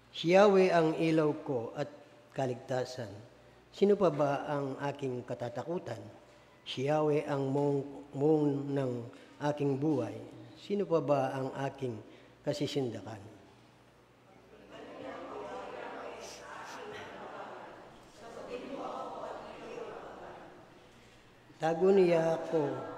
Si Yahweh ang ilaw ko at kaligtasan. Sino pa ba ang aking katatakutan? Si Yahweh ang mong ng aking buhay. Sino pa ba ang aking kasisindakan? Tago niya ako.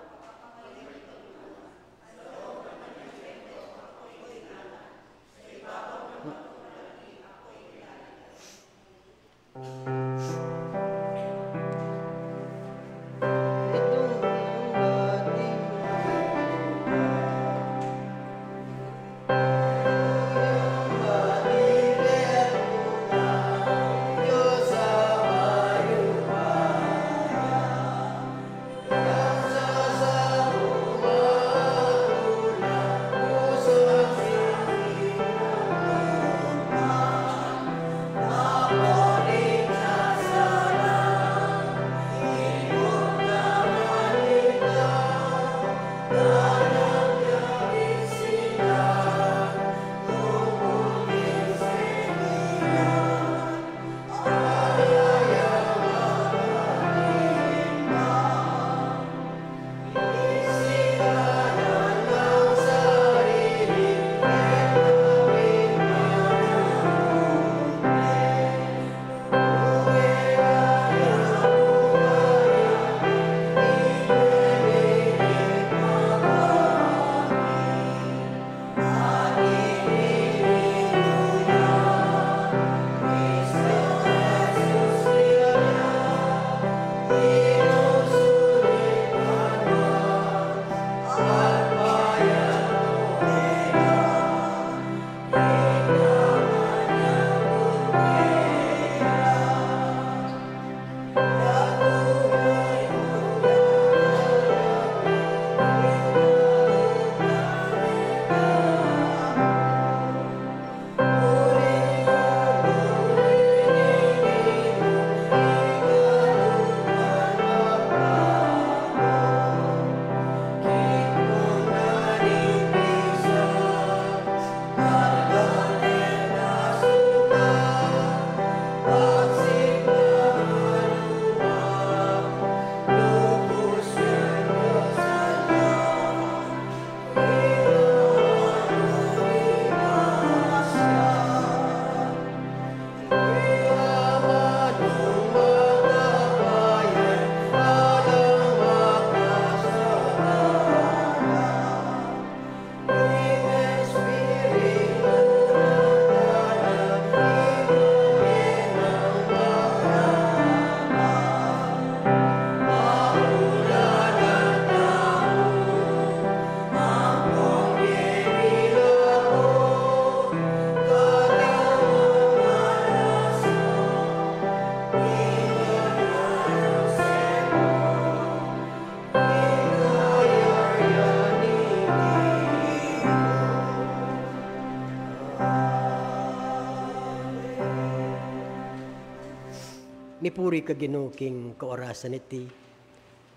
Mipuri ka Ginoo king kaorasan iti.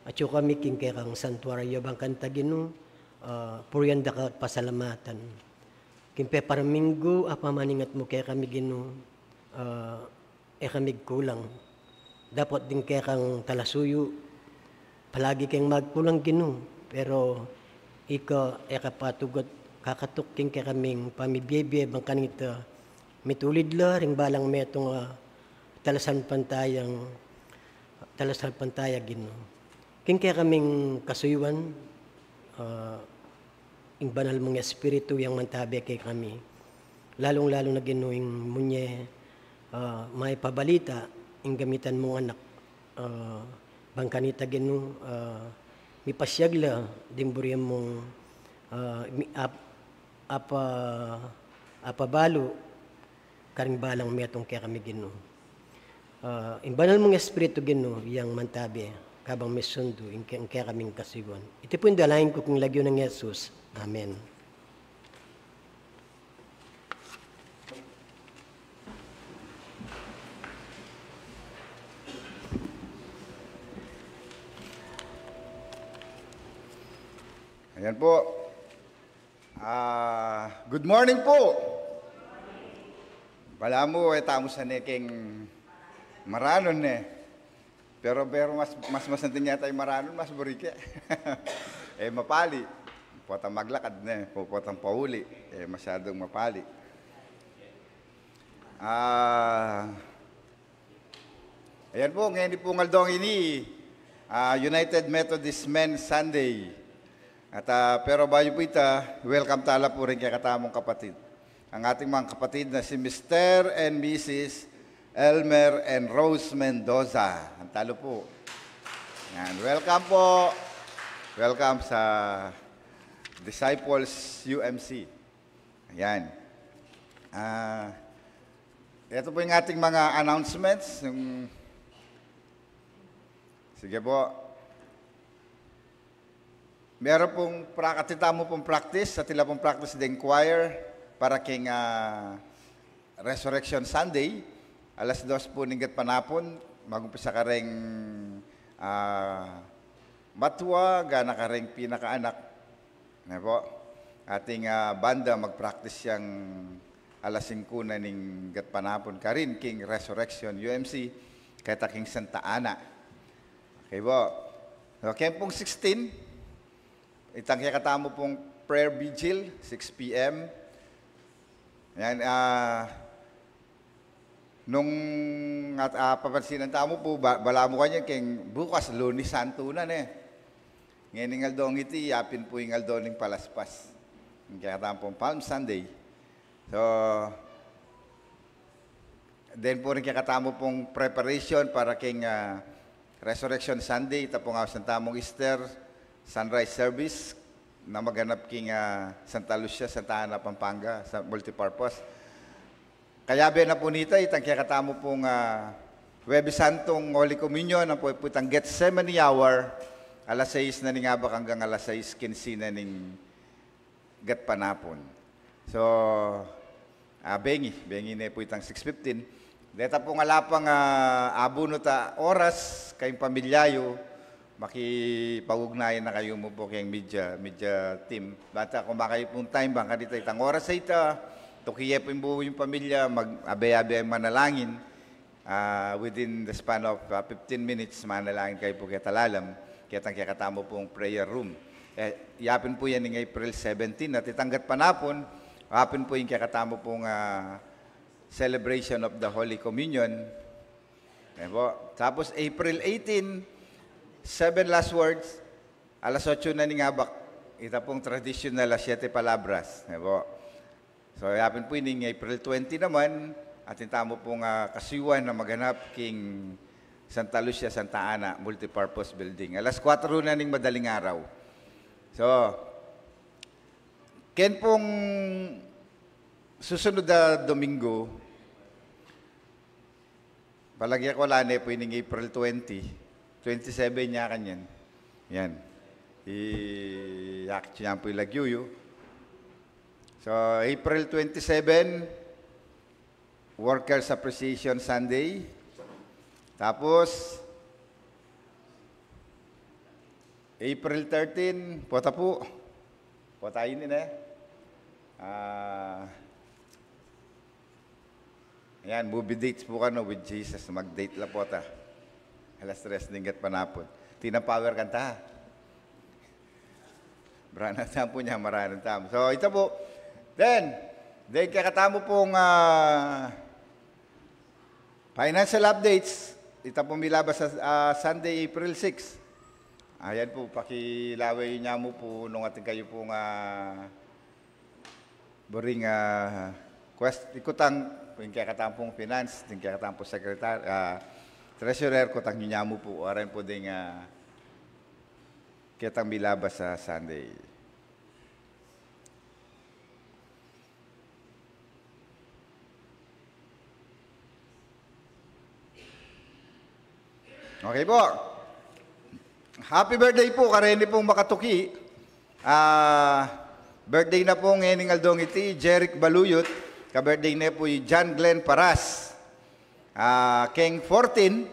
At yung kami king kang santuaryo bang kanta Ginoo, purianda ka at pasalamatan. Kimpe paraminggo apamaningat mo kaya kami Ginoo, kami kulang. Dapat din kaya kang talasuyo, palagi kang magkulang Ginoo. Pero ika patugot kakatok king kaya kaming pamibiyebye bang kanita mitulid la ring balang metong talasan pantaya Ginoo. King kaya kaming kasuyuan, ing banal mong espiritu yang mantabi kay kami. Lalong-lalo na Ginoo ing munye may pabalita ing gamitan mong anak. Bangkanita Ginoo, mipasyagla dimburiyam mong apabalo karing balang metong kaya kami Ginoo. Banal mong espiritu Ginoo yang mantabi kabang misundo ing kaya kaming kasuyuan. Ito po yung dalahin ko kung lagyo ng Yesus. Amen. Ayan po. Good morning po. Wala mo, tamo sa neking maranon Pero mas natin yata yung maranon, mas burike. Mapali. Potang maglakad potang pauli. Masyadong mapali. Ayan po, ngayon po ngaldong ini, United Methodist Men's Sunday. At pero bayo po ita, welcome tala po rin kay katamong kapatid. Ang ating mga kapatid na si Mr. and Mrs. Elmer and Rose Mendoza. Ang talo po. Yan, welcome po. Welcome sa Disciples UMC. Ayan. Ito po yung ating mga announcements. Sige po. Meron pong atita mo pong practice, sa tila pong practice din choir para king Resurrection Sunday. Alas 2 po ninggat panapon, magumpisa ka ring matwa, gana ka ring pinakaanak. Po? Ating banda mag-practice yung alas 5 na ninggat panapon ka rin, king Resurrection UMC, kahit king Santa Ana. Okay po. Okay pong 16, itangkya katamo pong prayer vigil, 6 p.m. Yan, nung papansinan tamo po, bala mo kanya, keng bukas, Lunes Santo na Ngayon ng aldong iti, yapin po yung aldong ng palaspas. Kaya katamo pong Palm Sunday. So, then po rin kaya katamo pong preparation para keng Resurrection Sunday, ito po nga sa tamong Easter, sunrise service na maganap king Santa Lucia, Santa Ana, Pampanga sa multipurpose. Kaya na po nito, itangkya katamo pong Huwebes Santong Holy Communion, ang po itang Gethsemane hour, alas 6 na ningabak hanggang alas 6:15 na ning gatpanapon. So, bengi na po itang 6:15. Deta po nga lapang abuno ta oras kayong pamilyayo, makipag-ugnayan na kayo mo po kayong media team. Bata, kung baka yung time, baka dito itang oras sa ita, tukiye po yung buo yung pamilya, mag-abe-abe ang manalangin. Within the span of 15 minutes, manalangin kayo po kaya talalam, kaya katamo pong prayer room. Yapin po yan ng April 17, at itanggat panapon, yapin po yung katamo pong celebration of the Holy Communion. Tapos April 18, 7 last words, alas 8 na ningabak. Ita pong traditional 7 palabras. So, yapin po yung April 20 naman, at tamo pong kasiwan na maghanap king Santa Lucia, Santa Ana, multipurpose building. Alas 4 na ning madaling araw. So, ken pong susunod na Domingo, palagyan ko lane po yung April 20, 27 niya kanyan. Yan. I-act niya po yung Lagyuyo. So, April 27, Workers Appreciation Sunday. Tapos, April 13, pota po. Potayin din ayan, movie dates po kano with Jesus. Mag-date la pota. Alas 3 ninggat panapon. Tinapower kanta. Brana tampo niya, maraming tamo. So, ito po. Then kakatamo pong financial updates. Ito po milabas sa Sunday, April 6. Ayan po, pakilaway niya mo po nung ating kayo pong boring ikutang yung kakatampong finance, yung kakatampong secretary, treasurer ko tang niya mo po, aran po din kitang milabas sa Sunday. Okay po. Happy birthday po, kareni pong makatuki. Birthday na po ngayon aldong iti, Jeric Baluyot. Ka-birthday na po yung John Glenn Paras. King 14,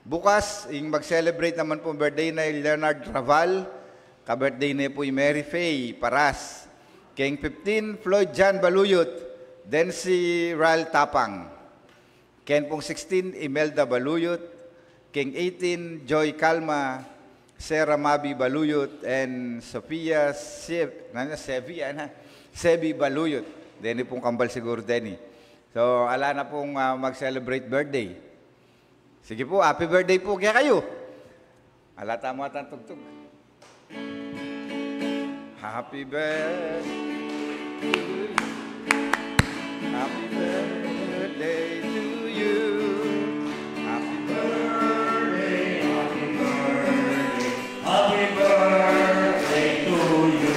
bukas, yung mag-celebrate naman po birthday na yung Leonard Raval. Ka-birthday na po yung Mary Faye Paras. King 15, Floyd John Baluyot. Then si Ral Tapang. Ken pong 16, Imelda Baluyot. King 18, Joy Calma. Sarah Mabi Baluyot. And Sophia Sebi Baluyot. Denny pong kambal siguro, Denny. So, ala na pong mag-celebrate birthday. Sige po, happy birthday po kaya kayo. Ala tama at tugtog. Happy birthday to you. Happy birthday to you. Happy birthday, happy birthday, happy birthday to you.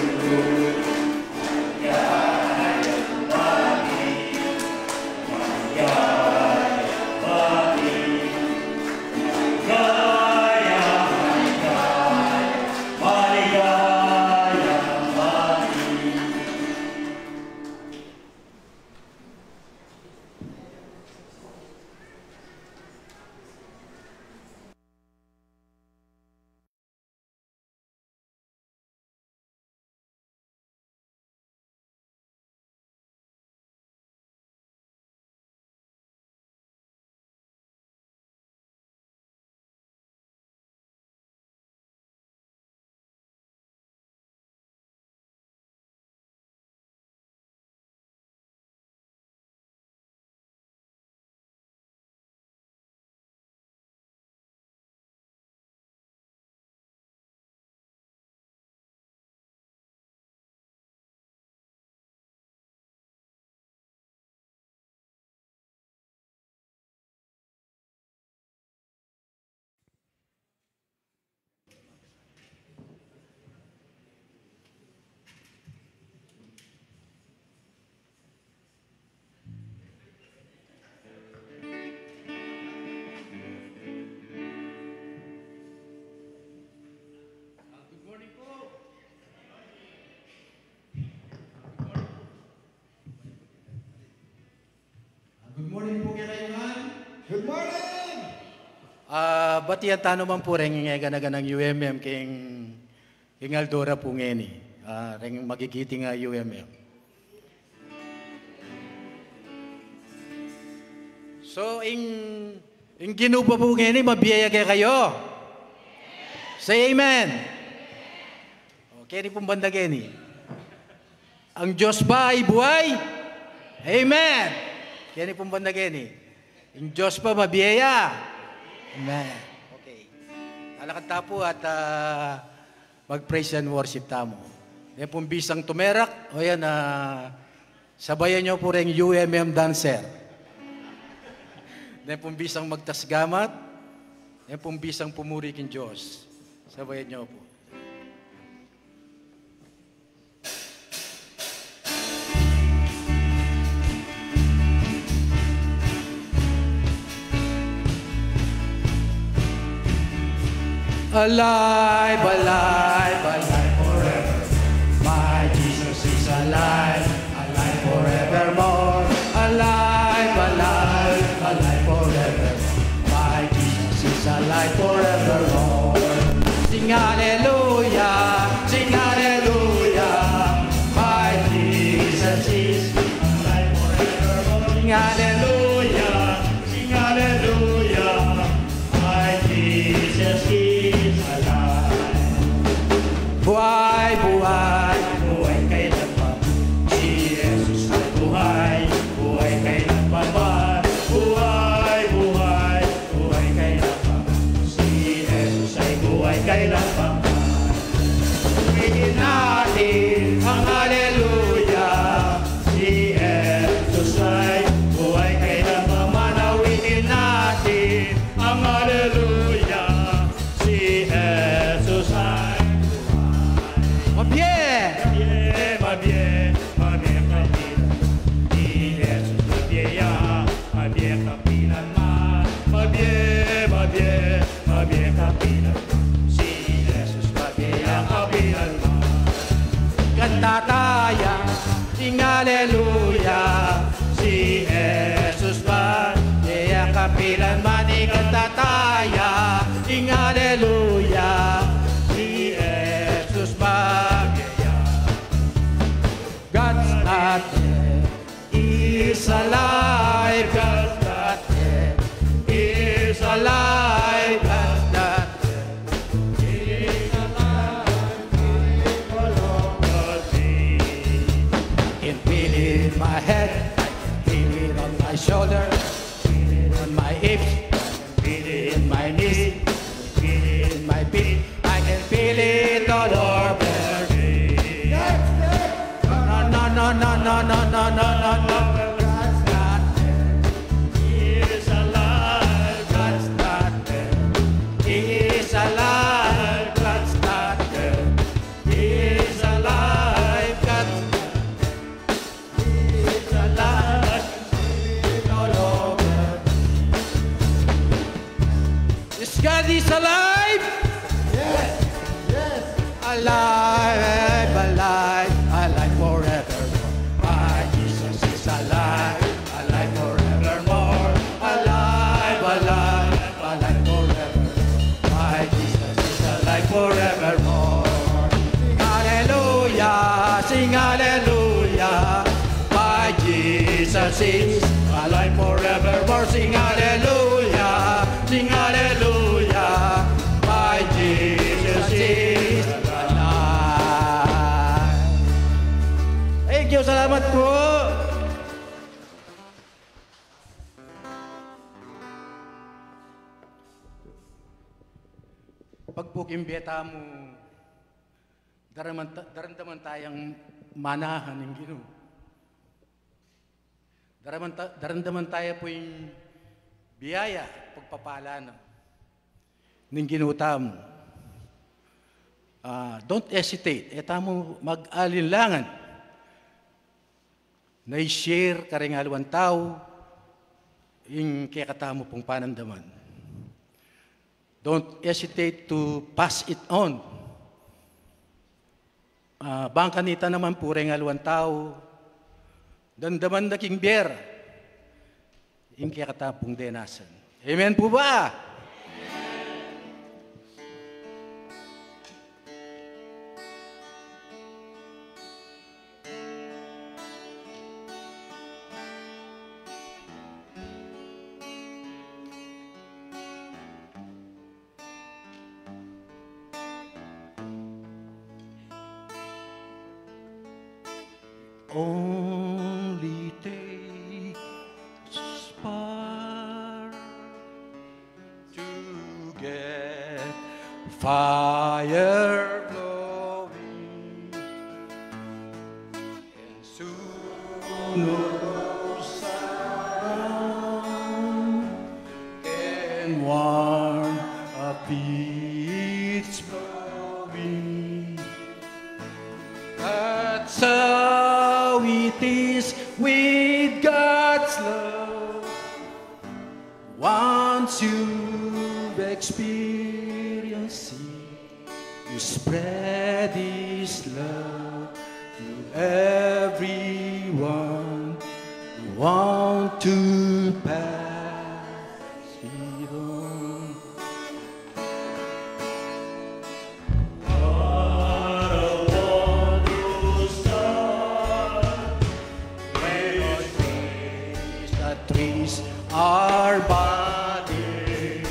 Good morning po kaya kayo man. Good morning! Batiyan ta naman po rin ng ganaganang UMM king Aldora po ngeni. Ring magigiti nga UMM. So, ing ginupa po ngeni, mabiyaya kaya kayo. Say amen. Okay, ni pong banda geni. Ang Diyos ba ay buhay? Amen. Kaya ni pong banda geni. Ang Diyos pa mabiyaya. Amen. Okay. Alakad tapo at mag-praise and worship tamo. Yan pong bisang tumerak. O yan, sabayan nyo po rin UMM dancer. Yan pong bisang magtasgamat. Yan pong bisang pumuri kin Diyos. Sabayan nyo po. Alive, alive, alive forever. My Jesus is alive, alive forevermore. Alive, alive, alive forever. My Jesus is alive forevermore. Sing hallelujah, sing hallelujah. My Jesus is alive forevermore. Sing hallelujah, sing hallelujah. My Jesus is buhay, buhay, buhay kailan pa. Si Jesus ay buhay, buhay kailan pa man. Buhay, buhay, buhay kailan pa. Si Jesus ay buhay kailan pa man. Bigyan natin ang hallelujah. Si Jesus ay buhay kailan pa man. Awitin natin ang hallelujah. Si Jesus ay mabie, mabie, mabie kapilan. Ni Jesus mabieya, mabie kapilan man. Mabie, mabie, mabie kapilan. Si Jesus mabieya kapilan man. Kanta tayo, sing hallelujah. Si Jesus mabieya kapilan man. Kanta tayo, sing hallelujah. Si Jesus mabieya. God's not dead, He hips, feel it in my knees, feel it in my feet. I can feel it all over me. No, no, no, no, no, no, no, no, no, no. God's not dead. He is alive. God's not dead. He is alive. God's not dead. He is alive. God's not dead. He is alive. It's all over. This God is alive. Yes. Yes. Alive, alive, alive forevermore. My Jesus is alive, alive forevermore. Alive, alive, alive forevermore. My Jesus is alive forevermore. Hallelujah, sing hallelujah. My Jesus is alive forevermore. Sing hallelujah, sing hallelujah. My Jesus is alive. Thank you, salamat po. Pag po kimbeta mo, daramdaman tayong manahan ng Ginoo. Daramdaman tayo po yung biyaya, pagpapala ng Ginoo tamo. Don't hesitate. Eta mo mag-alinlangan na i-share ka rin halawang tao yung kaya mo pong panandaman. Don't hesitate to pass it on. Bangkanita naman po rin halawang tao, dandaman na king bier, yung kaya pong denasan. Amen po ba? Only take a spark to get fire glowing, and soon knows around and warm up its blowing. That's how it is with God's love. Once you've experienced it, you spread His love to everyone who want to pass it on. Trees our body,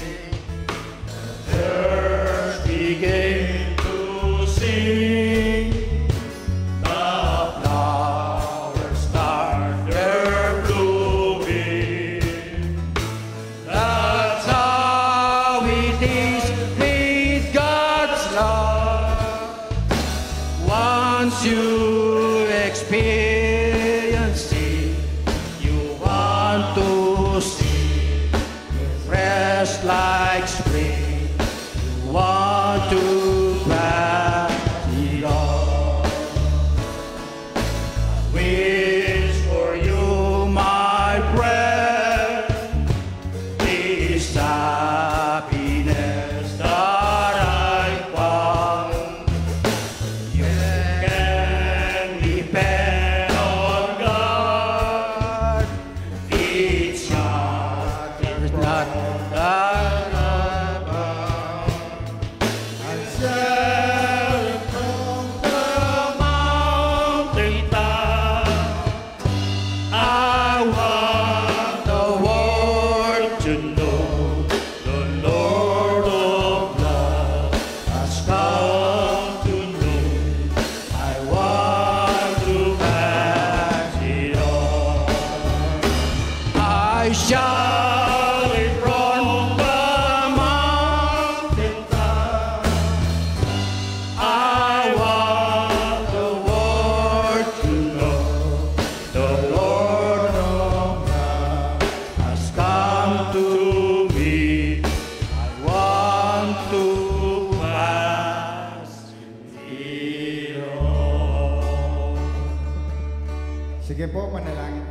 the earth began to sing, the flowers started blooming. That's how it is with God's love. Once you experience it, to see fresh like spring, you want to pass it on. I wish for you, my friend, this happiness that I found. You can depend on God. It's not that I said from the mountain top, I want the world to know the Lord of love has come to know. I want to pass it on. I shout it from come to me. I want to pass it on. Sige po, manalangin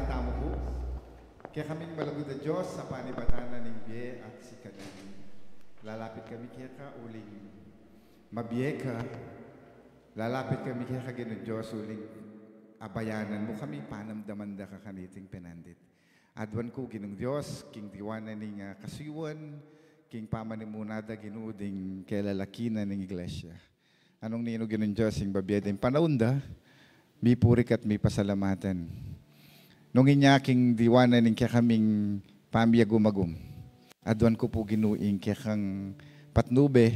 tamo po. Kaya kaming malagod na Diyos sa panibatan na ning biye at si Kadani. Lalapit kami kaya ka uling mabiye ka. Lalapit kami kaya ka Ginoong Diyos uling abayanan mo kami panamdaman da ka kaniting penandit. Adwan ko Ginoong Diyos, king diwana ning kasuyuan, king pamanimunada ginuding kailalakina ning iglesia. Anong nino Ginoong Diyos, ing babiya din panaunda, mi purik at mi pasalamatan. Nung inyaking diwana ning kaya kaming pamilya gumagum. Adwan ko po ginuing kaya kang patnube,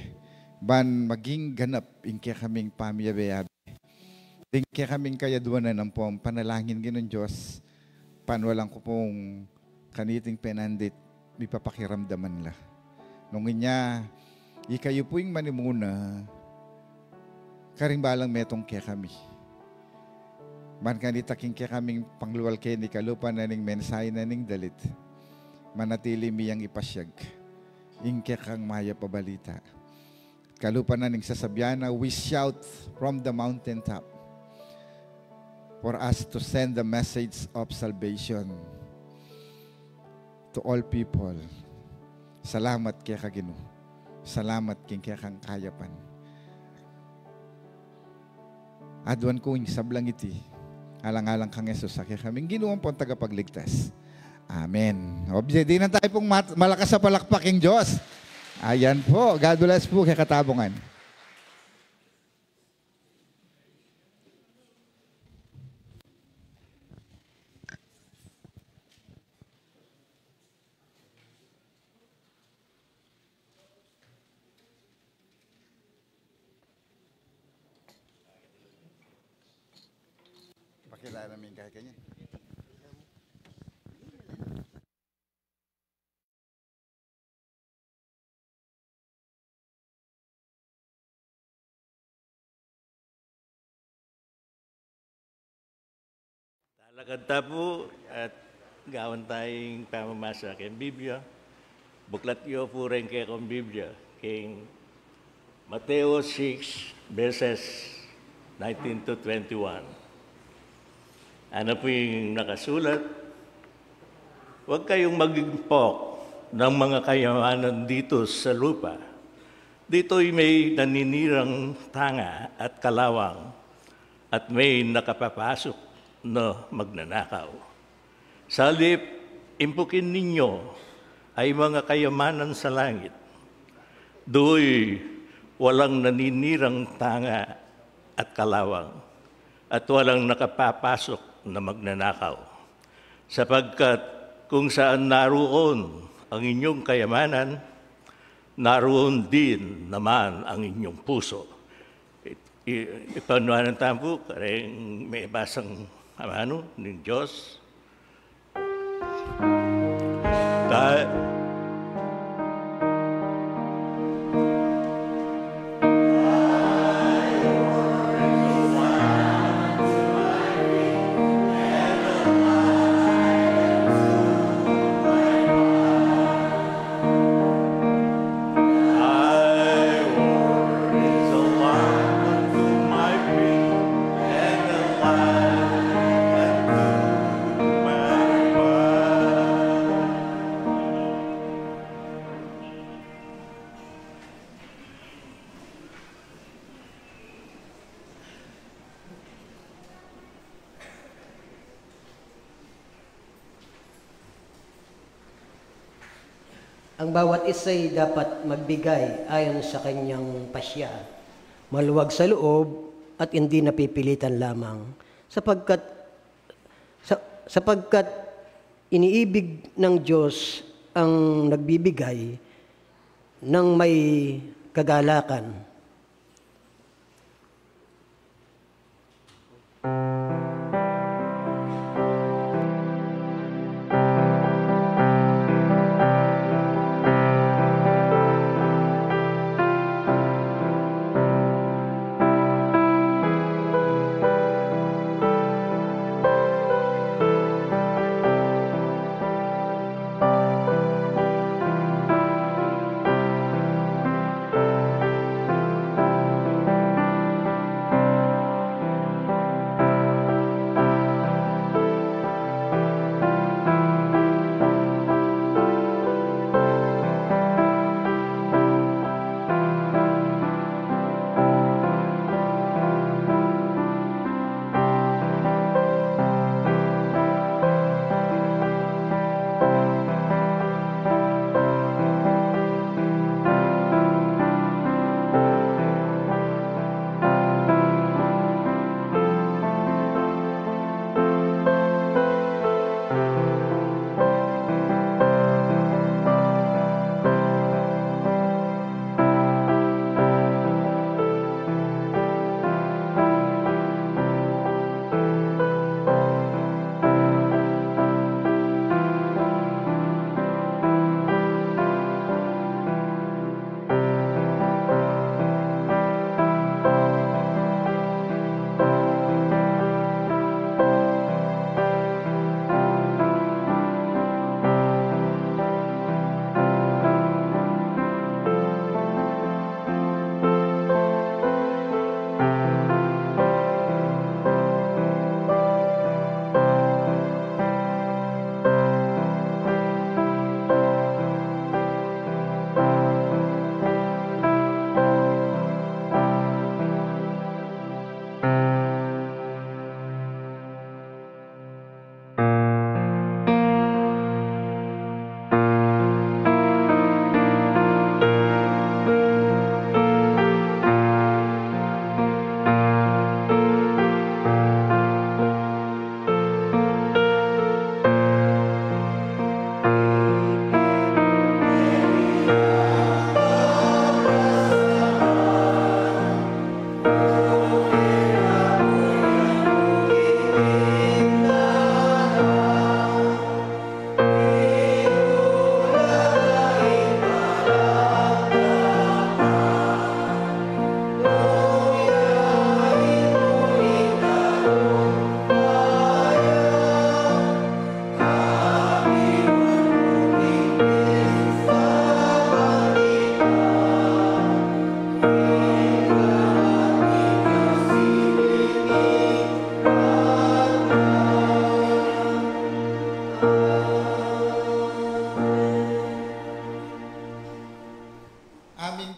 ban maging ganap ing kaya kaming pamilya beyabe. Ding kaya kaming kayadwanan ng pong panalangin Ginoong Diyos, panwalang ko pong kaniting penandit, may papakiramdaman la. Nung inya, ikayo po yung manimuna, karimbalang metong kaya kami. Man kanitaking kaya kaming pangluwal kaya ni kalupa na ning mensahe na ning dalit. Manatili miyang ipasyag. Ingke kang maya pabalita. Kalupa na ning sasabyana, we shout from the mountaintop for us to send the message of salvation to all people. Salamat kaya kagino. Salamat kaya kang kayapan. Adwan ko yung sablang iti. Alang-alang kang Jesus, kaya kaming ginuwang pong tagapagligtas. Amen. Di na tayo pong malakas sa palakpaking Diyos. Ayan po. God bless po kay katabungan. Pakilala namin kahit ganyan. Talakad po at gawan tayong pamamasa kay Biblia. Buklat iyo po rin kay kong Biblia. King Mateo 6, verses 19 to 21. Ano po yung nakasulat? Huwag kayong mag-impok ng mga kayamanan dito sa lupa. Dito'y may naninirang tanga at kalawang at may nakapapasok na magnanakaw. Sa halip, impukin ninyo ay mga kayamanan sa langit. Do'y walang naninirang tanga at kalawang at walang nakapapasok na magnanakaw. Sapagkat kung saan naroon ang inyong kayamanan, naroon din naman ang inyong puso. Ipanuanan tayo po, kareng may basang ng Diyos. Ang bawat isa'y dapat magbigay ayon sa kanyang pasya, maluwag sa loob at hindi napipilitan lamang, sapagkat iniibig ng Diyos ang nagbibigay ng may kagalakan.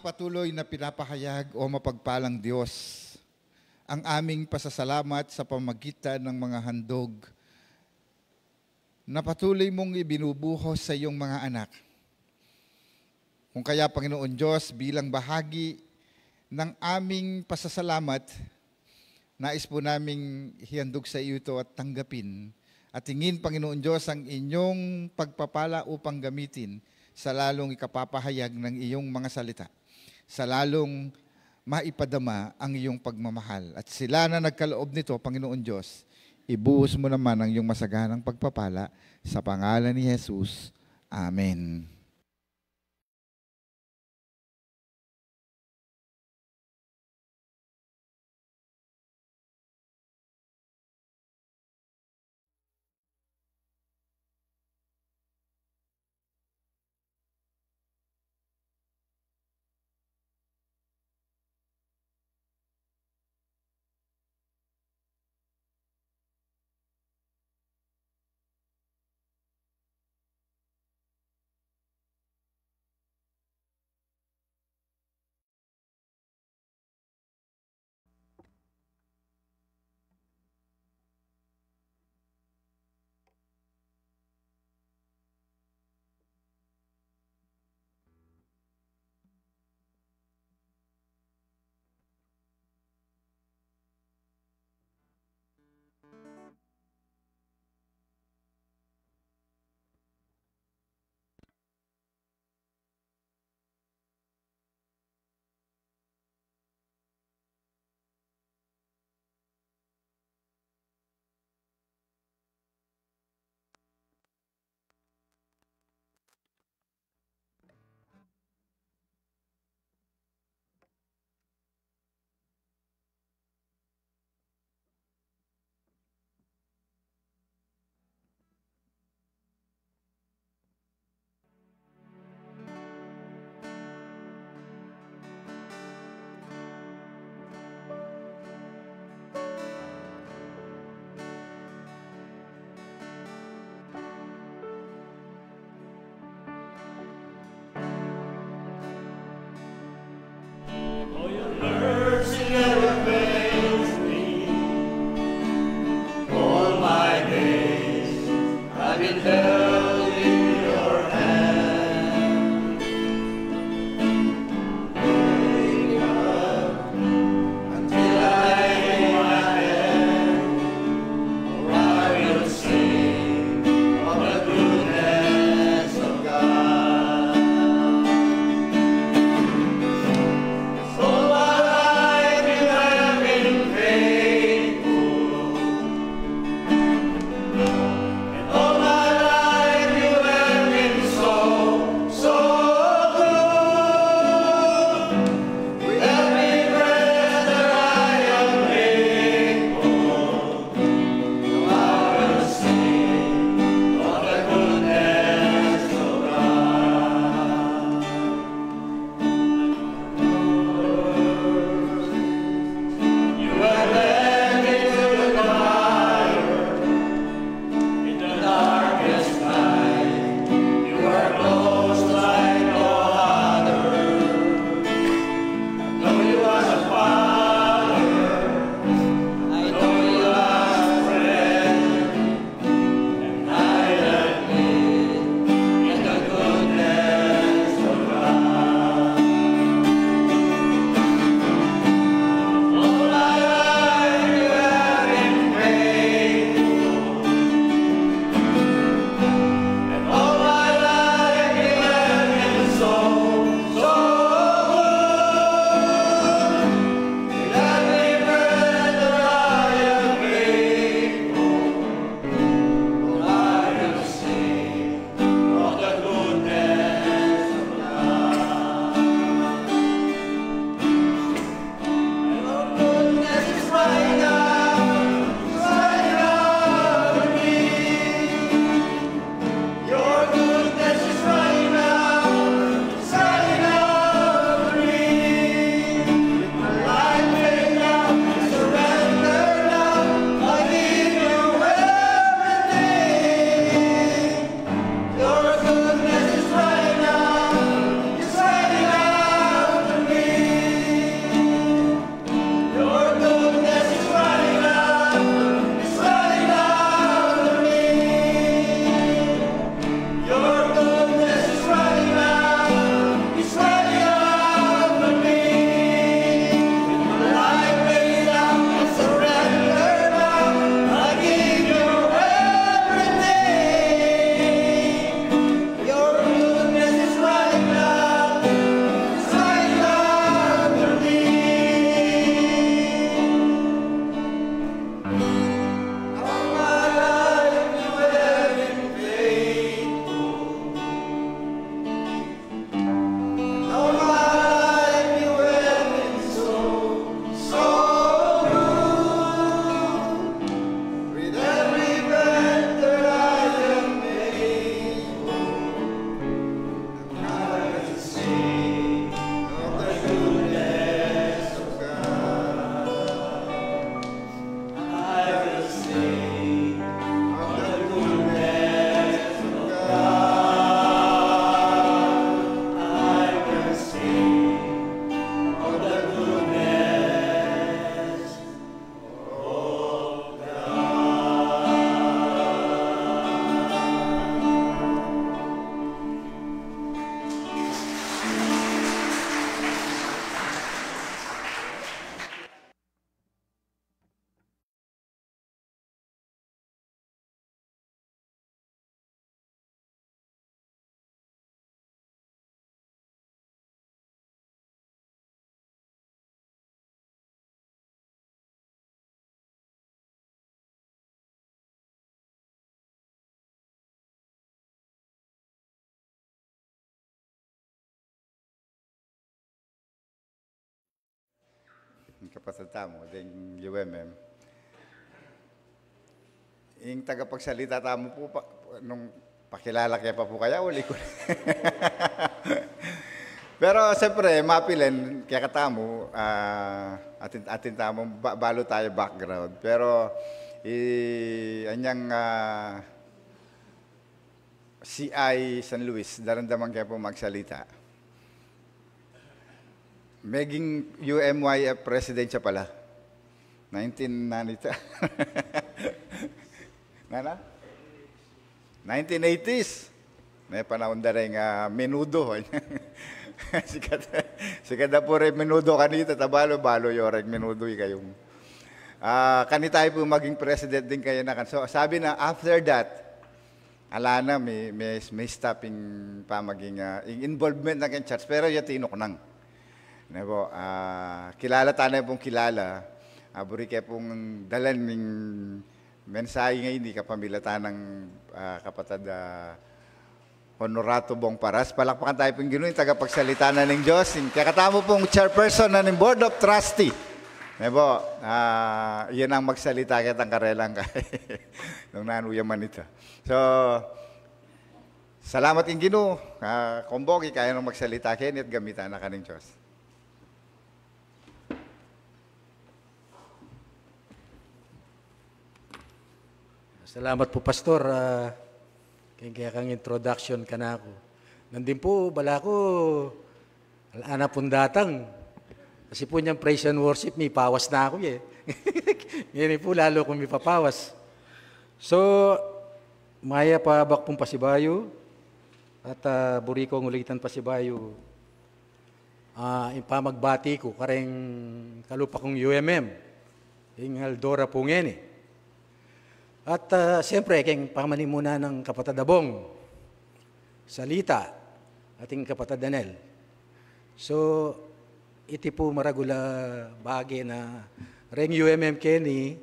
patuloy na pinapahayag o mapagpalang Diyos ang aming pasasalamat sa pamagitan ng mga handog na patuloy mong ibinubuhos sa iyong mga anak. Kung kaya, Panginoon Diyos, bilang bahagi ng aming pasasalamat, nais po naming hihandog sa iyo ito at tanggapin. At tingin, Panginoon Diyos, ang inyong pagpapala upang gamitin sa lalong ikapapahayag ng iyong mga salita, sa lalong maipadama ang iyong pagmamahal. At sila na nagkaloob nito, Panginoon Diyos, ibuhos mo naman ang iyong masaganang pagpapala sa pangalan ni Jesus. Amen. yung kapatid tamo, ding UMM. Yung tagapagsalita tamo po, nung pakilala kaya pa po kaya, uli ko. Pero siyempre, mapilin, kaya katamo, atin tamo, balo tayo background. Pero, anyang CI San Luis, daramdaman kaya po magsalita. Maging UMYF president siya pala. 1980s. May panahon na rin menudo. Sikat na po rin menudo kanita. Tabalo-balo yung rin menudo kayong. Kanita tayo po maging president din kayo na. So sabi na after that, ala na may stopping pa maging involvement ng church. Pero yung tinok nang. Nebo, kilala tayo pong kilala. Buri kayo pong dalan ng mensahe ngayon, hindi kapamilata ng kapatid Honorato Bong Paras. Palakpakan tayo pong ginoon, tagapagsalita na ng Diyos. Kaya katamo pong chairperson na ng Board of Trustee. Nebo, yan ang magsalita kaya tang karelang kay nung nanuyaman ito. So, salamat yung Ginoo. Kumbogi, kaya nang magsalita kayo at gamitan na kaning Diyos. Salamat po, Pastor. Kaya kang introduction ka na ako. Nandun po, bala ko, alana pong datang. Kasi po niyang praise and worship, may pawas na ako eh. Ngayon po, lalo kong may papawas. So, maya pa bak pong pasibayo, at buri ko ang ulitan pasibayo. Impamagbati ko, kareng kalupa kong UMM, yung Aldora po ngayon eh. At siyempre, kayong pamanimuna ng kapatid Abong, Salita, ating kapatid Danel. So, iti po maragula bagay na ring UMM Kenny,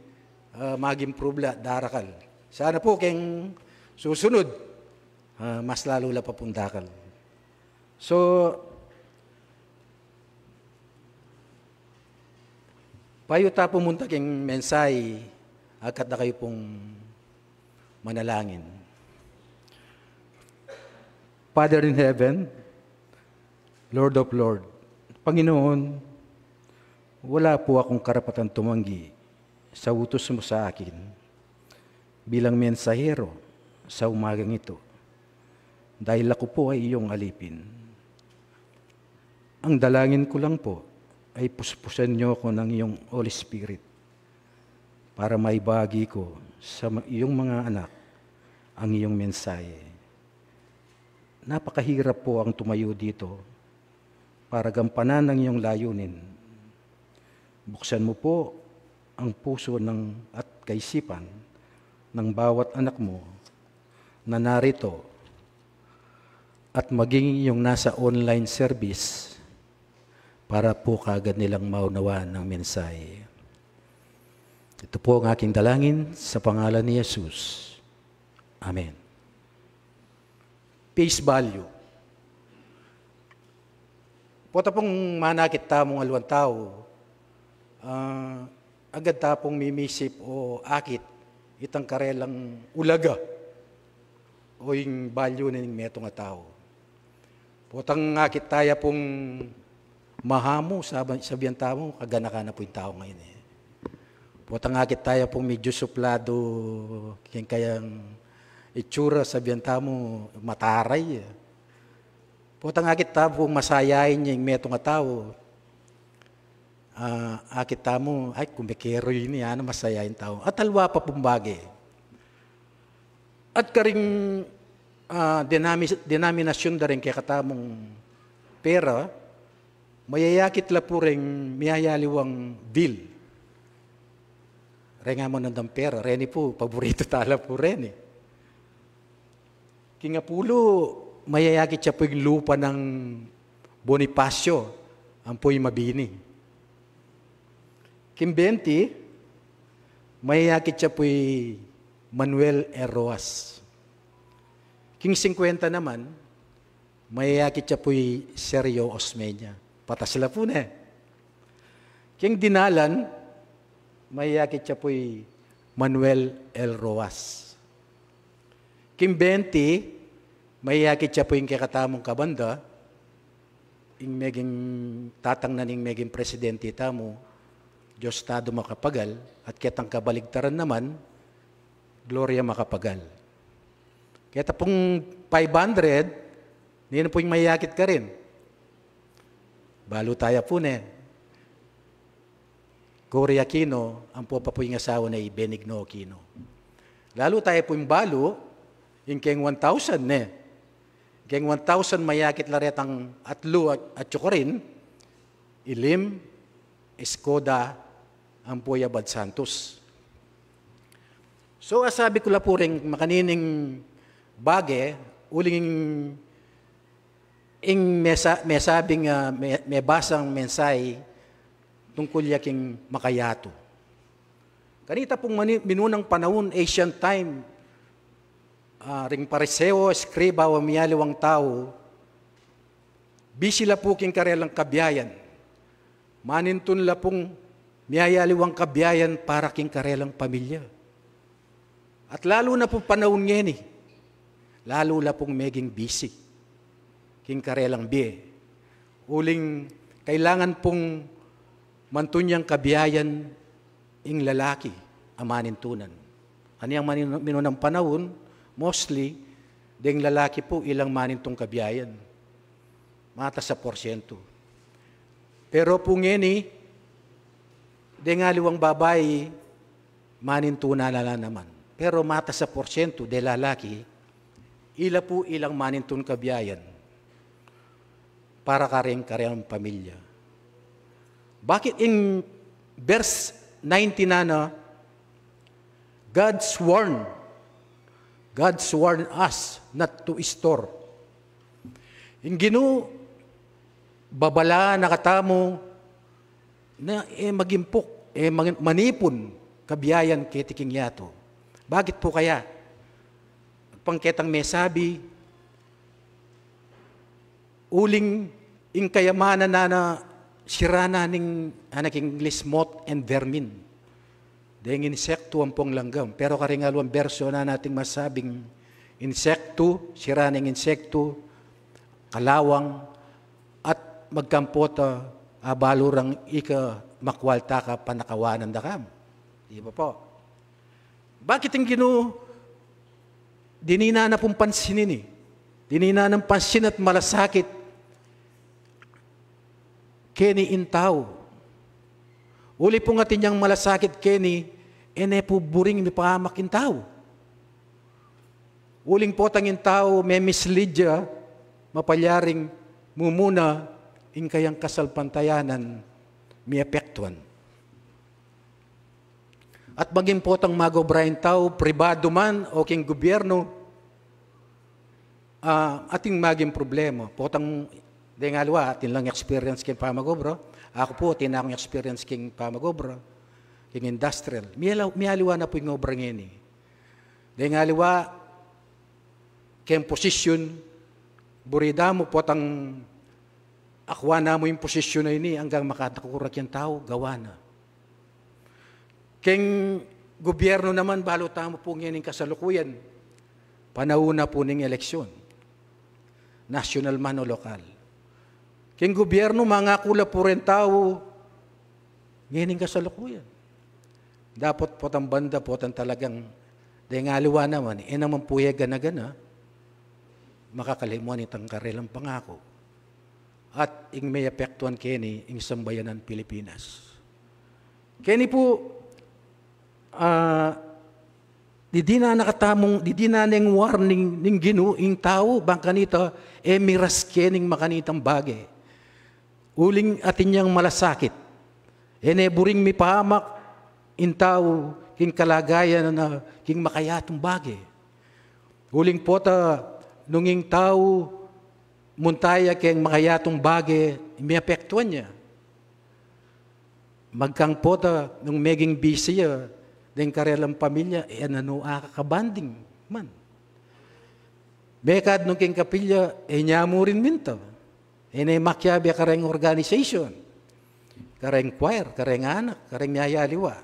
mag-improve darakal. Sana po kayong susunod, mas lalo la papundakal. So, payuta pumunta kayong mensahe, agad na kayo pong manalangin. Father in heaven, Lord of Lord, Panginoon, wala po akong karapatan tumanggi sa utos mo sa akin bilang mensahero sa umagang ito dahil ako po ay iyong alipin. Ang dalangin ko lang po ay puspusan niyo ako ng iyong Holy Spirit para maibagi ko sa iyong mga anak ang iyong mensahe. Napakahirap po ang tumayo dito para gampanan ang iyong layunin. Buksan mo po ang puso at kaisipan ng bawat anak mo na narito at maging yung nasa online service para po kagad nilang maunawaan ng mensahe. Ito po ang aking dalangin sa pangalan ni Jesus. Amen. Peace value. Pota pong manakit tamong alwan tao, agad tapong mimisip o akit itang karelang ulaga o yung value ng metong tao. Potang akit tayo pong mahamo sabihan tao, kaganaka na po yung tao ngayon eh. Potang akit tayo pong medyo suplado, kayang itsura, sabihan tamo, mataray. Potang akit tayo pong masayain niya yung metong tao. Akit tamo, ay kumikero yun yan, masayain tao. At alwa pa pong bagay. At karing denominasyon na rin kaya katamong pera, mayayakit la po rin miyayaliwang bill. Renga mo nandang pera. Reni po, paborito tala po rin eh. Kingapulo, mayayakit siya po yung lupa ng Bonifacio. Ang po yung mabini. Kimbenti, mayayakit siya po yung Manuel Eroas. King 50 naman, mayayakit siya po yung Sergio Osmeña. Patas sila po na eh. King dinalan, mayakit siya po'y Manuel L. Roas. King 20, mayakit siya po'y kakatamong kabanda, ing meging tatangnan ing meging presidente tamo, Diyos Tado Makapagal, at kitang kabaligtaran naman, Gloria Makapagal. Kaya pong 500, hindi na po yung mayakit ka rin. Balo tayo po na. Cory Aquino, ang po pa po yung asawa na Benigno Aquino. Lalo tayo po yung balo, yung keng 1,000 ne. Keng 1,000 mayakit laret ang atlo at Chocorin, Ilim, Escoda, ang Puya Bad Santos. So, asabi ko la po rin makanining bage, uling may sabing, may basang mensay tungkol yaking makayato. Kanita pong minunang panahon, Asian time, ring pariseo, escriba, o miyaliwang tao, busy la po king karelang kabiyayan. Manintun la pong miyayaliwang kabiyayan para king karelang pamilya. At lalo na pong panahon ngayon lalo la pong meging busy king karelang biye. Uling kailangan pong mantunyang kabiyayan ing lalaki amanintunan. Aniyang minunang panahon, mostly, ding lalaki po ilang manintong kabiyayan. Mata sa porsyento. Pero po ngeni, ding aliwang babae, manintuna na naman. Pero mata sa porsyento, de lalaki, ila po ilang manintun kabiyayan para kareng-kareng pamilya. Bakit in verse 19 na God sworn us not to store. Yung babala nakatamo na magimpok, manipon kabiyayan ketiking yato. Bakit po kaya? Pangketang may sabi, uling ing kayamanan na sirana ning anaking lismot and vermin. Dahil insekto ang pong langgam. Pero karingalawang verso na nating masabing insekto, siraning insekto, kalawang, at magkampota, abalurang ika makwalta ka panakawanan dakam. Di ba po? Bakit ang dinina na pong pansinin Dinina ng pansin at malasakit keni intaw. Uli po nga tinyang malasakit keni, ene po buring mi pahamak intaw. Uling po tangin tao, may mislidya, mapalyaring mumuna, in kayang kasalpantayanan, mi epektuan. At maging po tang magobrahin tao, pribado man o king gobyerno, ating maging problema. Potang dengalwa, atin lang experience king pamagobro. Ako po, atin akong experience king pamagobro, king industrial. Miyaliwa na po yung obrang ini. Dengaliwa, king posisyon, burida mo potang akwa na mo yung posisyon na ini hanggang makatakurak yung tao, gawa na. King gobyerno naman, balo tamo po ngayon yung kasalukuyan, panahuna po ng eleksyon. National man o lokal. King gobyerno, mga kula po rin tao, ngayon kasalukuyan. Dapat po tang banda po tang talagang, dahil ngaliwa naman, naman po gana-gana, makakalimuan itang karelang pangako. At ing may apektuan kini, ing sambayanan Pilipinas. Kini po, di na nakatamong, di na nang warning ning ginuing tao, bang kanita, miras kening makanitang bagay. Uling atin niyang malasakit. Buring mi pahamak, in tao, king kalagayan na king makayatong bagay. Uling pota, nunging tao, muntaya king makayatong bagay, may apektuan niya. Magkang pota, nung meging busy dahil karelang pamilya, akakabanding man. Bekad nung king kapilya, nyamurin minto. Makyabi kareng organization. kareng choir, kareng anak, kareng niyayaliwa,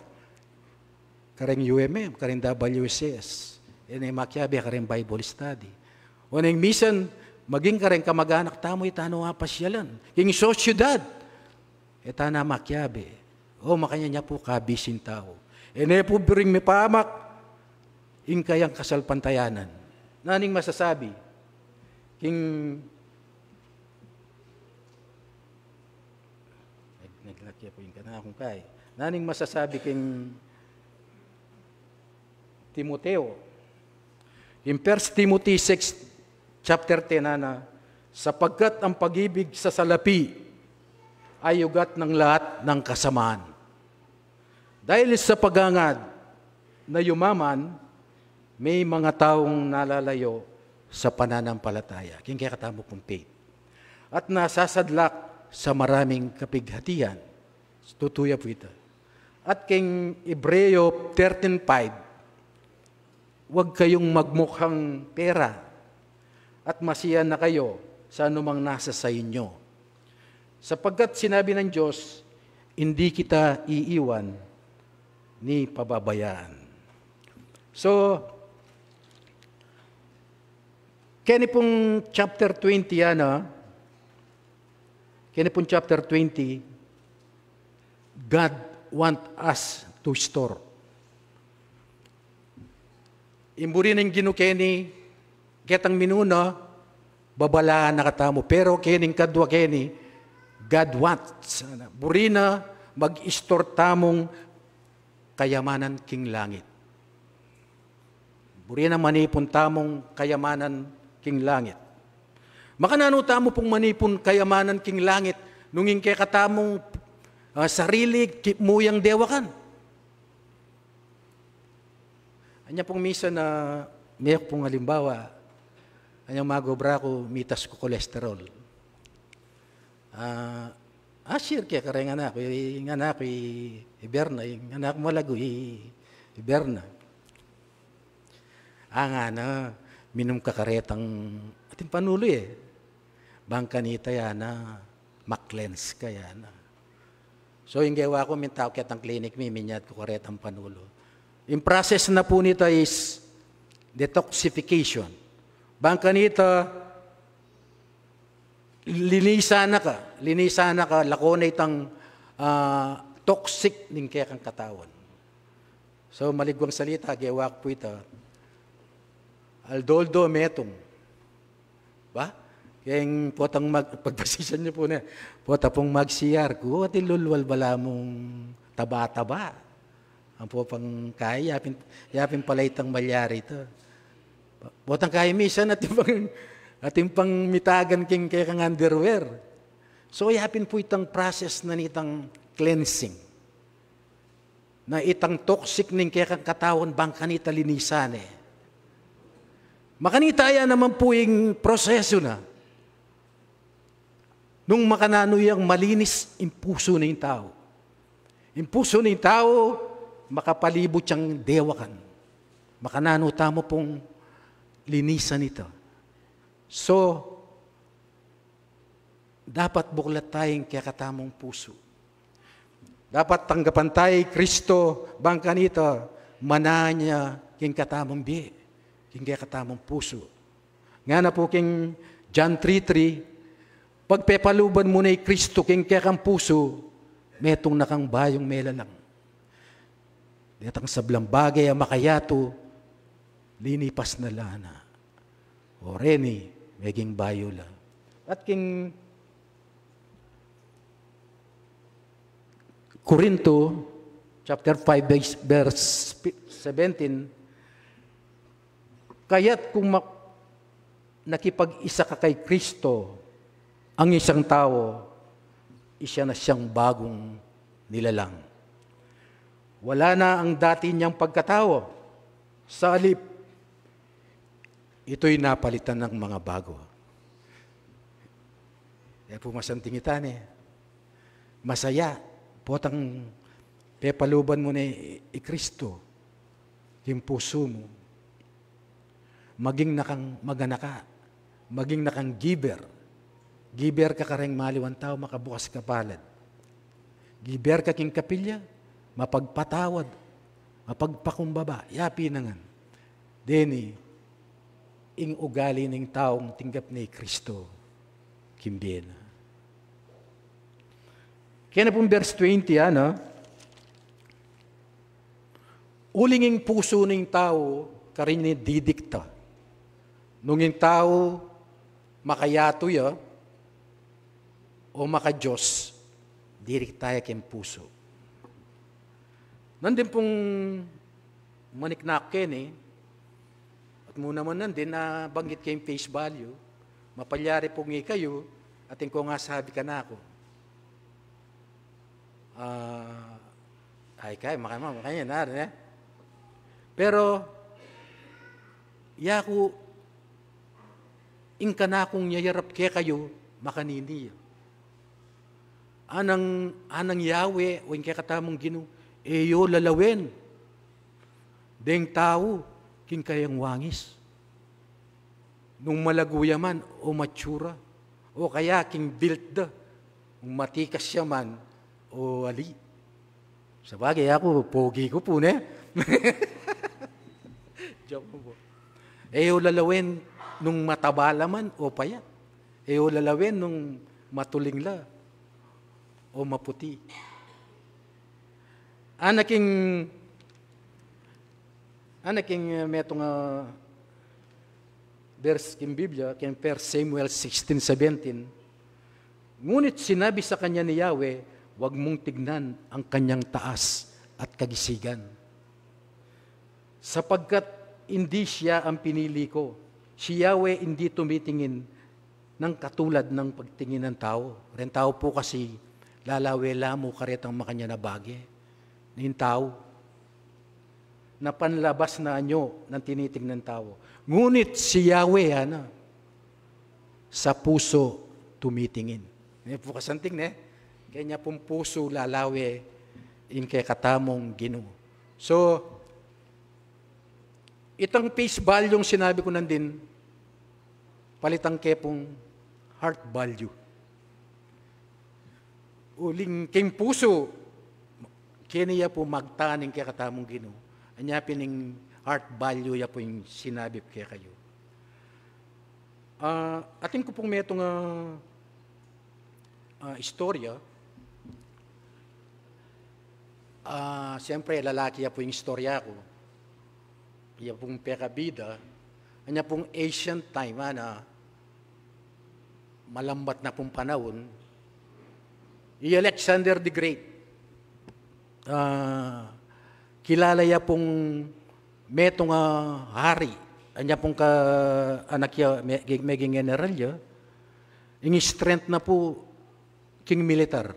kareng UMM, kareng WCS, makiabi, kareng Bible study. Unang misan, maging kareng kamag-anak tamo, itano nga pasyalan. King sosyudad, itana makiabi. O makanya niya po kabisin tao. Po biring may pamak, kayang kasalpantayanan. Naning masasabi, king naglaki po yung kanakong kay. Naning masasabi king Timoteo. In 1 Timothy 6, chapter 10, sapagkat ang pag-ibig sa salapi ay ugat ng lahat ng kasamaan. Dahil sa pagangad na yumaman, may mga taong nalalayo sa pananampalataya. King kaya katamo pong faith. At nasasadlak sa maraming kapighatian. Tutuya po ito. At king Hebreo 13:5, huwag kayong magmukhang pera at masiyan na kayo sa anumang nasa sa inyo. Sapagkat sinabi ng Diyos, hindi kita iiwan ni pababayaan. So, kaya pong chapter 20, kaya pong chapter 20, God want us to store. Imburi ng ginukeni, ketang minuna, babalaan na katamo. Pero kening kadwa keni, God wants. Burina, mag-store tamong kayamanan king langit. Burina manipon tamong kayamanan king langit. Makanano tamo pong manipon kayamanan king langit, nunging kay katamong sarili muyang dewakan. Anya pong misa na mayok pong halimbawa, anyang magobra ko, mitas ko kolesterol. Sure kaya kareng anak, yung anak ko iberna, yung anak malago iberna. Minum kakaretang ating panulo bangkanita yana, maklens ka yana. So yung gawa ko, mintaw kitang clinic, minyad ko karetang panulo. Yung process na po nito is detoxification. Bangkanita, linisan na ka, lako na itang toxic ning kaya kang katawan. So maligwang salita, gawa ko po ito, aldoldo metong. Ba? Kaya yung potang pagpasisyan niyo po na, pota pong magsiyar ko, at ilulwal bala mong taba-taba. Ang po pang kaya, yapin pala itang malyari ito. Potang kaya misan ating pang mitagan king kaya kang underwear. So yapin po itang process na itang cleansing. Na itang toxic ning kaya kang katawan bang kanita linisan Makanita yan naman po yung proseso na. Nung makanano yung malinis yung puso ng tao. Yung puso ng tao, makapalibot siyang dewakan. Makanano tamo pong linisan ito. So, dapat buklat tayong kaya katamong puso. Dapat tanggapan tayo Kristo, bangka nito, mananya king katamong biye. King kaya katamang puso. Nga na po king John 3:3, pagpepaluban mo na Kristo king kaya kang puso, metong nakang bayong melalang. Datang sablang bagay ang makayato, linipas na lana. O reni, meging bayo la. At king Corinto, chapter 5, verse 17, kaya't kung nakipag-isa ka kay Kristo, ang isang tao, isa na siyang bagong nilalang. Wala na ang dati niyang pagkatao. Sa halip, ito'y napalitan ng mga bago. Kaya pumasantingitan masaya. Potang pepaluban mo na Kristo, yung puso mo. Maging nakang maganaka, maging nakang giver. Giver ka kareng maliwan tao, makabukas ka palad. giber ka king kapilya, mapagpatawad, mapagpakumbaba, yapi na nga. Deni, ing ugali ng taong tinggap ni Kristo, kimbena. Kaya na pong verse 20, ulinging puso ng tao, karin ni didikta. Nung yung tao, makayato ya, o maka-Diyos, diriktaya king puso. Nandun pong maniknakin at muna man nandun na banggit kayong face value, mapalyari pong kayo, ating ko nga sabi ka na ako. Ay kaya, makanya na. Pero, yaku, ingka na akong yayarap kaya kayo, makanini. Anang Yahweh, o ingka katamong Ginoo, eyo lalawen. Deng tao, king kayang wangis. Nung malaguya man, o matsura, o kaya king built da, kung matikas siya man, o ali. Sabagay ako, pogi ko po, ne? Joke po. Eyo lalawin nung matabala man o payat. Eyo lalawin nung matuling la o maputi. Anaking metong verse king Biblia, king 1 Samuel 16:17. Ngunit sinabi sa kanya ni Yahweh, huwag mong tignan ang kanyang taas at kagisigan. Sapagkat hindi siya ang pinili ko. Si Yahweh hindi tumitingin ng katulad ng pagtingin ng tao. Ren tao po kasi lalawela mo karet ang makanya na bagay. Nin tao na panlabas na anyo ng tinitingnan tao. Ngunit si Yahweh sa puso tumitingin. Ngayon po kasanting kanya pong puso lalawe in kay katamong Ginoo. So, itang face value yung sinabi ko nandin, palitang kay pong heart value. Uling king puso, kiniya po magtaning kay katamong Ginoo. Anya pining heart value ya po yung sinabi kay kayo. Ating ko pong metong istorya. Siyempre, lalaki po yung istorya ko. Iya pong pekabida. Anya pong ancient time na malambat na pong panahon. Alexander the Great. Kilala ya pong metong hari. Anya pong anak ya, maging general ya. Yung strength na po king militar.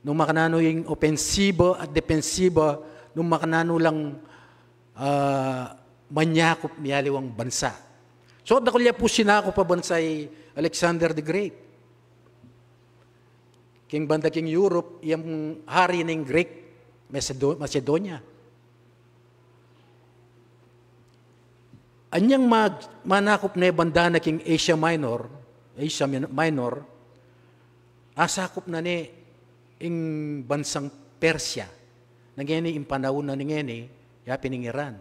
Nung makanano yung opensibo at depensibo, nung makanano lang manyakop miyaliwang bansa. So, dakulya po sinako pa bansay Alexander the Great. King banda king Europe, yung hari ng Greek, Macedonia. Anyang manakop na banda na king Asia Minor, asakop na ni ing bansang Persia. Nangeni ing panahon na ningeni, yapin ng Iran.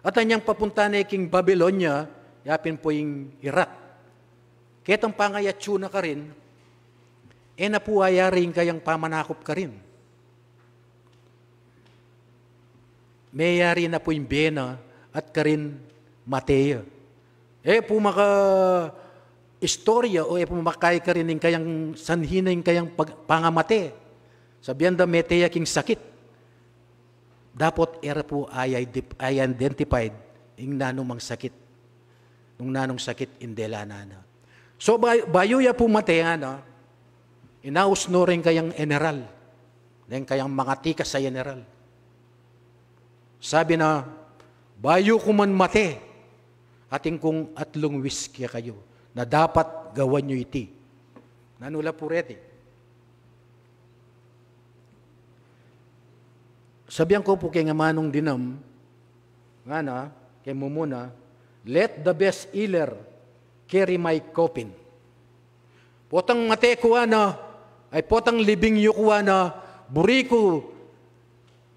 At anyang papunta na king Babylonia, yapin po yung Iraq. Ketang pangayatsu na ka rin, napuaya rin kayang pamanakop ka rin. Mayari na po yung Bena at ka rin Matea. Pumaka istorya o pumakay ka rin ng kayang sanhin ng kayang pangamate. Sabihan da Matea king sakit. Dapat era po ay identified yung nanong sakit. Nung nanong sakit indela na. So bayo ya po Matea inaus no rin kayang general. Rin kayang mga tikas sa general. Sabi na, bayo ko man mate, ating kong atlong whisky kayo, na dapat gawan nyo iti. Nanula po rete. Sabihan ko po kay nga manong dinam, kay mumuna, let the best healer carry my coffin. Potang mate ko ay potang libing yukwa na buriko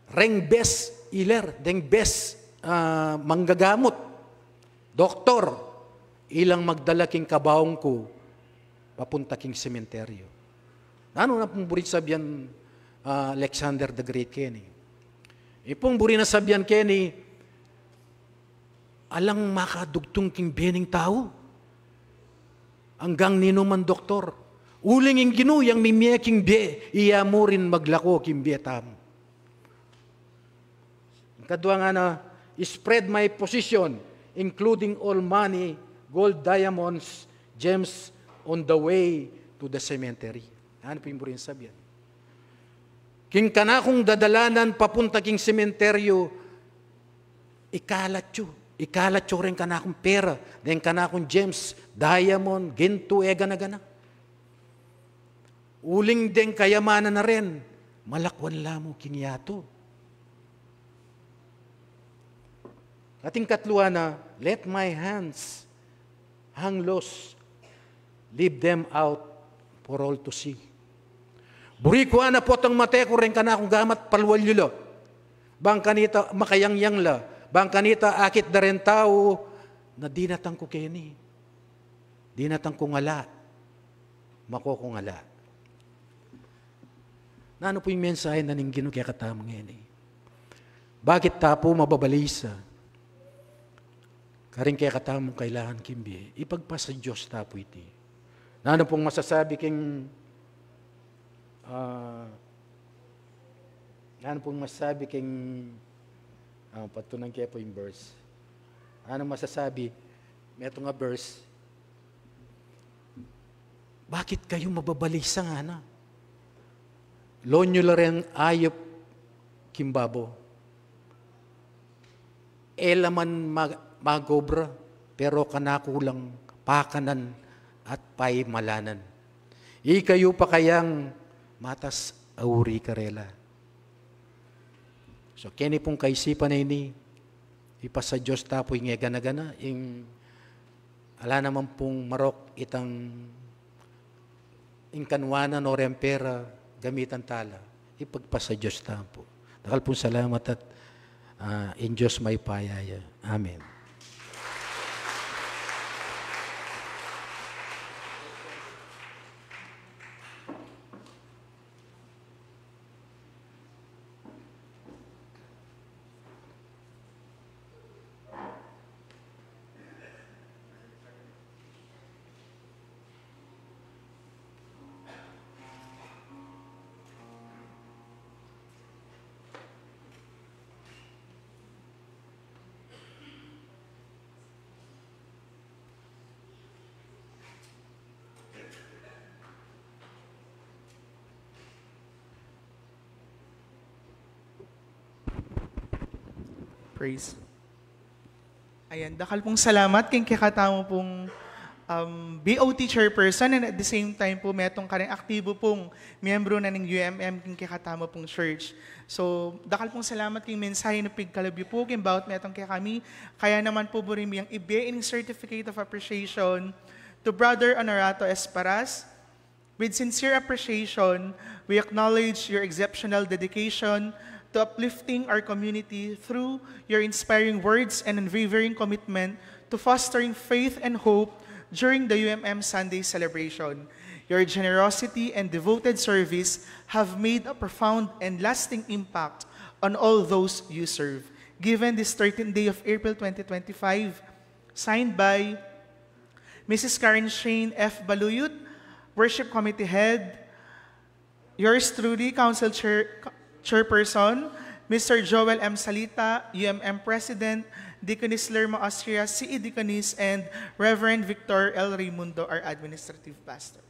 reng bes iler, deng bes manggagamot, doktor, ilang magdala king kabaong ko, papunta king sementeryo. Ano na pong burit sabihan Alexander the Great Kenny? Ipong buri na sabihan Kenny, alang makadugtong king bening tao, hanggang ninuman doktor, uling ing ginuyang mimiyaking be, iya mo rin maglako king betam. Kadwa nga na, spread my position, including all money, gold, diamonds, gems, on the way to the cemetery. Ano po yung burin sabihan? King kanakong dadalanan papunta king sementeryo, ikalat yo rin kanakong pera, then kanakong gems, diamond, ginto, gana-gana. Uling din kayamanan na rin, malakwan lamo king yato. Ating katluan na, let my hands hang loose, leave them out for all to see. Buri ko na po ang mate ko rin ka na akong gamat palwalyulo. Bang kanita makayangyang la, bang kanita akit na rin tao, na dinatang ko keni. Dinatang ko ngala, mako ko ngala. Na ano po yung mensahe na ninggino kaya katamang ngeni? Bakit tapo mababalisa? Karing kaya katamong kailangan kimbi, ipagpasa Diyos tapo iti. Na ano pong masasabi king ano pong masasabi king patunan kaya po yung verse. Ano masasabi? Meto nga verse. Bakit kayo mababalisa nga na? Lonyo la rin ayop kimbabo. Elaman magobra, pero kanakulang pakanan at paimalanan. Ikayo pa kayang matas auri karela. So, kini pong kaisipan na ini, ipasa Diyos tapo yung gana-gana, yung ala naman pong marok itang inkanwanan o rempera gamitan tala, ipagpasa Diyos tapo. Dakal pong salamat at in Diyos may payaya. Amen. Praise. Ayan, dakal pong salamat king kakatamo pong BOT chairperson, and at the same time po metong kareng aktibo pong miyembro na ng UMM king kakatamo pong church. So, dakal pong salamat king mensahe na pigkalabyo po king bawat metong kaya kami. Kaya naman po burin yung ibe-in certificate of appreciation to Brother Honorato Esparas. With sincere appreciation, we acknowledge your exceptional dedication to uplifting our community through your inspiring words and unwavering commitment to fostering faith and hope during the UMM Sunday celebration. Your generosity and devoted service have made a profound and lasting impact on all those you serve. Given this 13th day of April 2025, signed by Mrs. Karen Shane F. Baluyut, Worship Committee Head, yours truly, Council Chairperson, Mr. Joel M. Salita, UMM President, Deaconess Lerma Austria, CE Deaconess, and Reverend Victor L. Raimundo, our Administrative Pastor.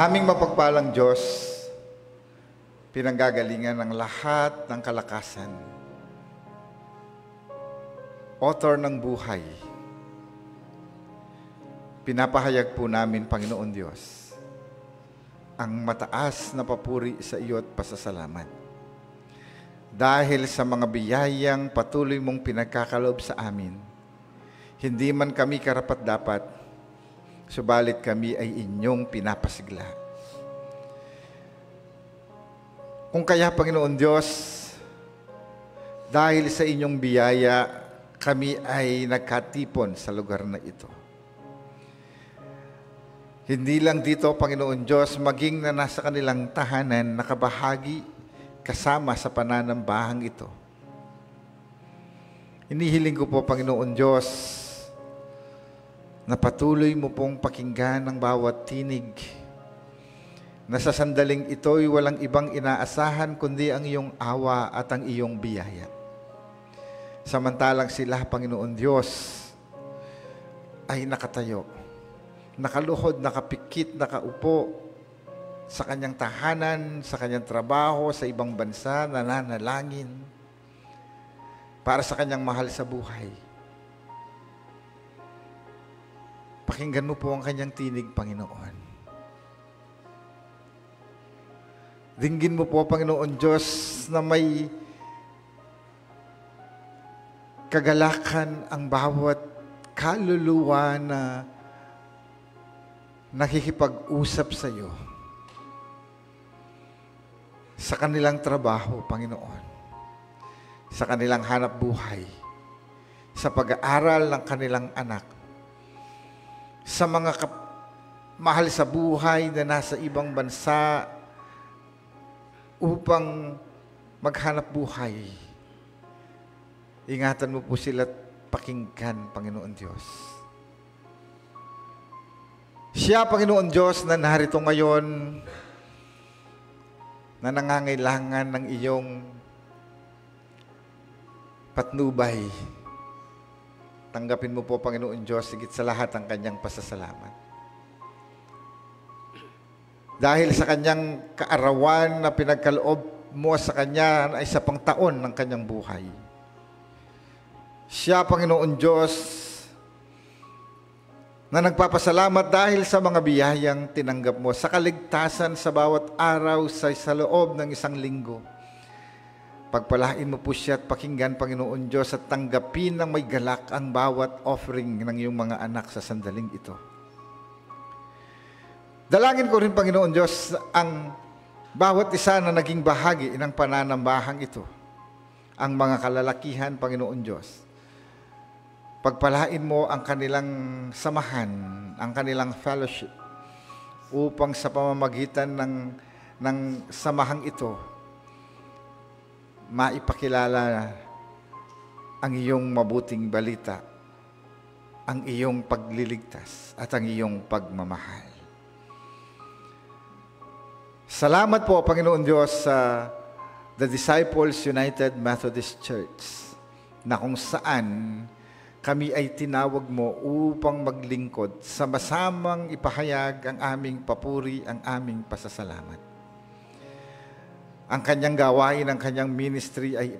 Aming mapagpalang Diyos, pinanggagalingan ng lahat ng kalakasan, author ng buhay, pinapahayag po namin, Panginoon Diyos, ang mataas na papuri sa iyo at pasasalamat. Dahil sa mga biyayang patuloy mong pinagkakaloob sa amin, hindi man kami karapat-dapat, subalit kami ay inyong pinapasigla. Kung kaya, Panginoon Diyos, dahil sa inyong biyaya, kami ay nagkatipon sa lugar na ito. Hindi lang dito, Panginoon Diyos, maging na nasa kanilang tahanan, nakabahagi kasama sa pananambahang ito. Inihiling ko po, Panginoon Diyos, na patuloy mo pong pakinggan ang bawat tinig, na sa sandaling ito'y walang ibang inaasahan kundi ang iyong awa at ang iyong biyaya. Samantalang sila, Panginoon Diyos, ay nakatayo, nakaluhod, nakapikit, nakaupo sa kanyang tahanan, sa kanyang trabaho, sa ibang bansa, nananalangin para sa kanyang mahal sa buhay. Pakinggan mo po ang kanyang tinig, Panginoon. Dinggin mo po, Panginoon Diyos, na may kagalakan ang bawat kaluluwa na nakikipag-usap sa iyo sa kanilang trabaho, Panginoon, sa kanilang hanap buhay, sa pag-aaral ng kanilang anak, sa mga mahal sa buhay na nasa ibang bansa upang maghanap buhay. Ingatan mo po sila at pakinggan, Panginoon Diyos. Siya, Panginoon Diyos, na narito ngayon na nangangailangan ng iyong patnubay. Tanggapin mo po, Panginoon Diyos, higit sa lahat ang kanyang pasasalamat. Dahil sa kanyang kaarawan na pinagkaloob mo sa kanya na isa pang taon ng kanyang buhay. Siya, Panginoon Diyos, na nagpapasalamat dahil sa mga biyayang tinanggap mo sa kaligtasan sa bawat araw sa loob ng isang linggo. Pagpalain mo po siya at pakinggan, Panginoon Diyos, at tanggapin ng may galak ang bawat offering ng iyong mga anak sa sandaling ito. Dalangin ko rin, Panginoon Diyos, ang bawat isa na naging bahagi ng pananambahang ito. Ang mga kalalakihan, Panginoon Diyos. Pagpalain mo ang kanilang samahan, ang kanilang fellowship, upang sa pamamagitan ng samahang ito, maipakilala ang iyong mabuting balita, ang iyong pagliligtas, at ang iyong pagmamahal. Salamat po, Panginoon Diyos, sa The Disciples United Methodist Church, na kung saan kami ay tinawag mo upang maglingkod, sama-samang ipahayag ang aming papuri, ang aming pasasalamat. Ang kanyang gawain, ang kanyang ministry ay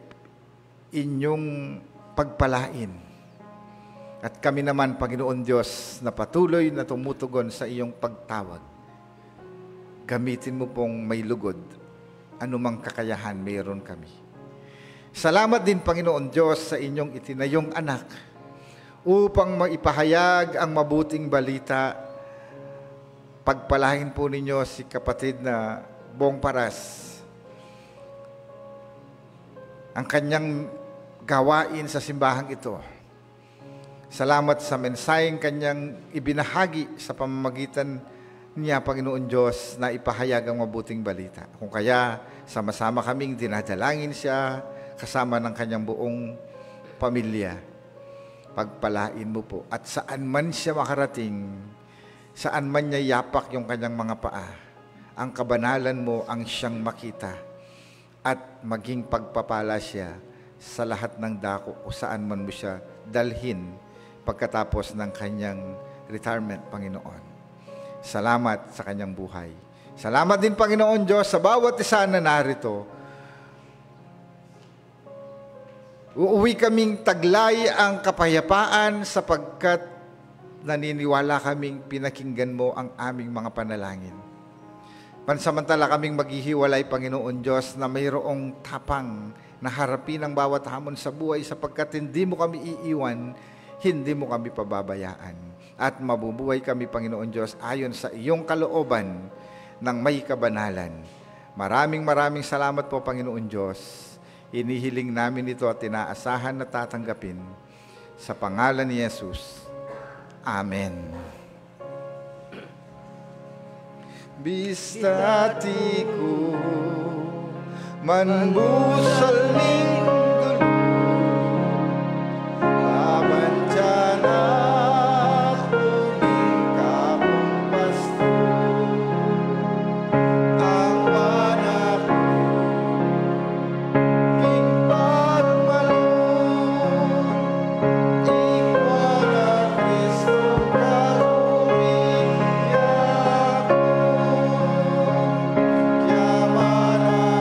inyong pagpalain. At kami naman, Panginoon Diyos, na patuloy na tumutugon sa iyong pagtawag. Gamitin mo pong may lugod, anumang kakayahan mayroon kami. Salamat din, Panginoon Diyos, sa inyong itinayong anak upang maipahayag ang mabuting balita. Pagpalain po ninyo si kapatid na Bong Paras, ang kanyang gawain sa simbahang ito. Salamat sa mensaheng kanyang ibinahagi sa pamamagitan niya, Panginoon Diyos, na ipahayag ang mabuting balita. Kung kaya, sama-sama kaming dinadalangin siya kasama ng kanyang buong pamilya. Pagpalain mo po. At saan man siya makarating, saan man niya yapak yung kanyang mga paa, ang kabanalan mo ang siyang makita at maging pagpapala siya sa lahat ng dako o saan man mo siya dalhin pagkatapos ng kanyang retirement, Panginoon. Salamat sa kanyang buhay. Salamat din, Panginoon Diyos, sa bawat isa na narito. Uuwi kaming taglay ang kapayapaan sapagkat naniniwala kaming pinakinggan mo ang aming mga panalangin. Pansamantala kaming maghihiwalay, Panginoon Diyos, na mayroong tapang na harapin ang bawat hamon sa buhay sapagkat hindi mo kami iiwan, hindi mo kami pababayaan. At mabubuhay kami, Panginoon Diyos, ayon sa iyong kalooban ng may kabanalan. Maraming salamat po, Panginoon Diyos. Inihiling namin ito at tinaasahan na tatanggapin. Sa pangalan ni Jesus. Amen. Bistatiku manbusal ning dulo laban jana kuning kapumpasto ang anak king pagmalon ikwana Kristo karumiyak kya manali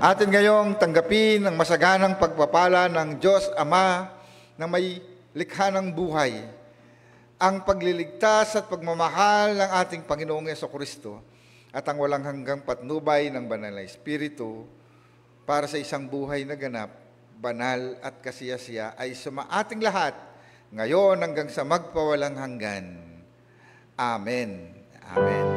Atin ngayong tanggapin ang masaganang pagpapala ng Diyos Ama na may likha ng buhay, ang pagliligtas at pagmamahal ng ating Panginoong Jesucristo at ang walang hanggang patnubay ng Banal na Espiritu para sa isang buhay na ganap, banal at kasiyasiya ay sumaating lahat ngayon hanggang sa magpawalang hanggan. Amen. Amen.